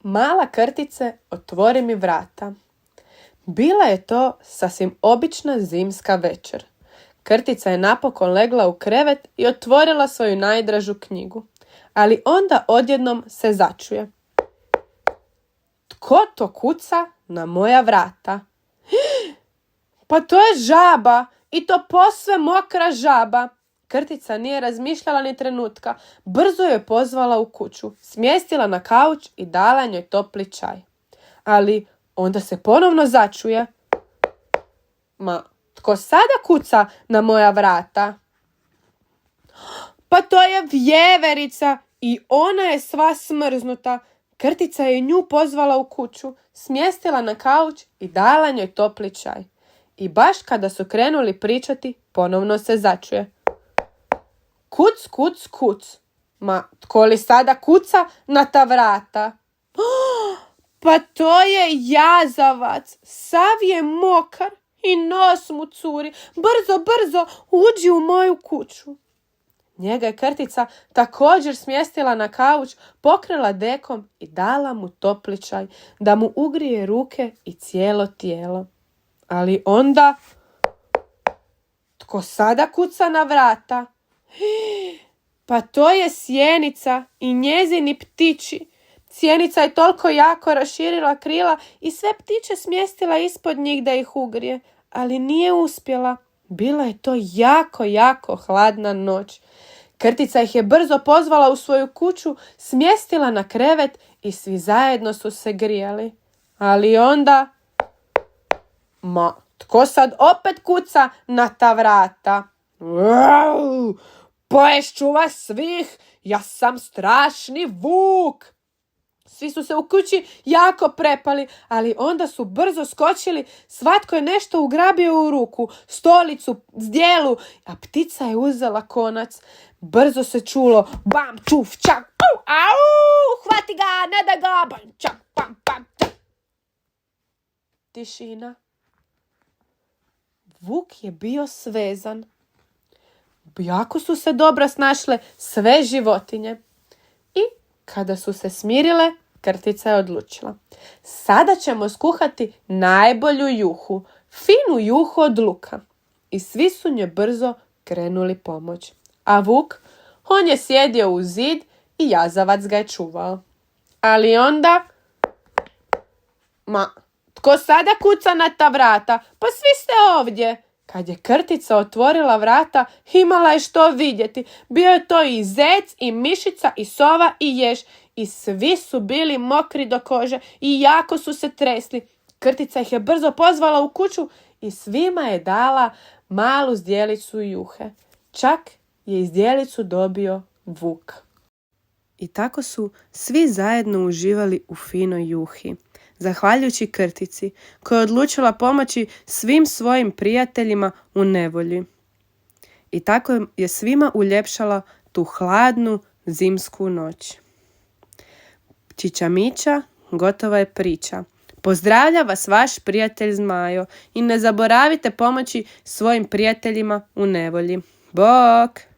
Mala krtice, otvori mi vrata. Bila je to sasvim obična zimska večer. Krtica je napokon legla u krevet i otvorila svoju najdražu knjigu. Ali onda odjednom se začuje. Tko to kuca na moja vrata? Pa to je žaba, i to posve mokra žaba. Krtica nije razmišljala ni trenutka. Brzo je pozvala u kuću, smjestila na kauč i dala njoj topli čaj. Ali onda se ponovno začuje. Ma, tko sada kuca na moja vrata? Pa to je vjeverica i ona je sva smrznuta. Krtica je nju pozvala u kuću, smjestila na kauč i dala njoj topli čaj. I baš kada su krenuli pričati, ponovno se začuje. Kuc, kuc, kuc. Ma, tko li sada kuca na ta vrata? Pa to je jazavac. Sav je mokar i nos mu curi. Brzo, brzo, uđi u moju kuću. Njega je Krtica također smjestila na kauč, pokrila dekom i dala mu topli čaj, da mu ugrije ruke i cijelo tijelo. Ali onda, tko sada kuca na vrata? Pa to je sjenica i njezini ptići. Sjenica je toliko jako raširila krila i sve ptiće smjestila ispod njih da ih ugrije, ali nije uspjela. Bila je to jako, jako hladna noć. Krtica ih je brzo pozvala u svoju kuću, smjestila na krevet i svi zajedno su se grijali. Ali onda, ma, tko sad opet kuca na ta vrata? Poješću vas svih, ja sam strašni vuk. Svi su se u kući jako prepali, ali onda su brzo skočili, svatko je nešto ugrabio u ruku, stolicu, zdjelu, a ptica je uzela konac. Brzo se čulo, bam, čuf, čak, au, hvati ga, ne da ga, bam, čak, bam, bam, čak. Tišina. Vuk je bio svezan. Jako su se dobro snašle sve životinje. I kada su se smirile, Krtica je odlučila. Sada ćemo skuhati najbolju juhu, finu juhu od luka. I svi su nje brzo krenuli pomoć. A vuk, on je sjedio uz zid i jazavac ga je čuvao. Ali onda, ma, tko sada kuca na ta vrata? Pa svi ste ovdje. Kad je Krtica otvorila vrata, imala je što vidjeti. Bio je to i zec, i mišica, i sova, i jež. I svi su bili mokri do kože i jako su se tresli. Krtica ih je brzo pozvala u kuću i svima je dala malu zdjelicu juhe. Čak je zdjelicu dobio vuk. I tako su svi zajedno uživali u finoj juhi, zahvaljujući Krtici, koja je odlučila pomoći svim svojim prijateljima u nevolji. I tako je svima uljepšala tu hladnu zimsku noć. Čiča Miča, gotova je priča. Pozdravlja vas vaš prijatelj Zmajo i ne zaboravite pomoći svojim prijateljima u nevolji. Bok!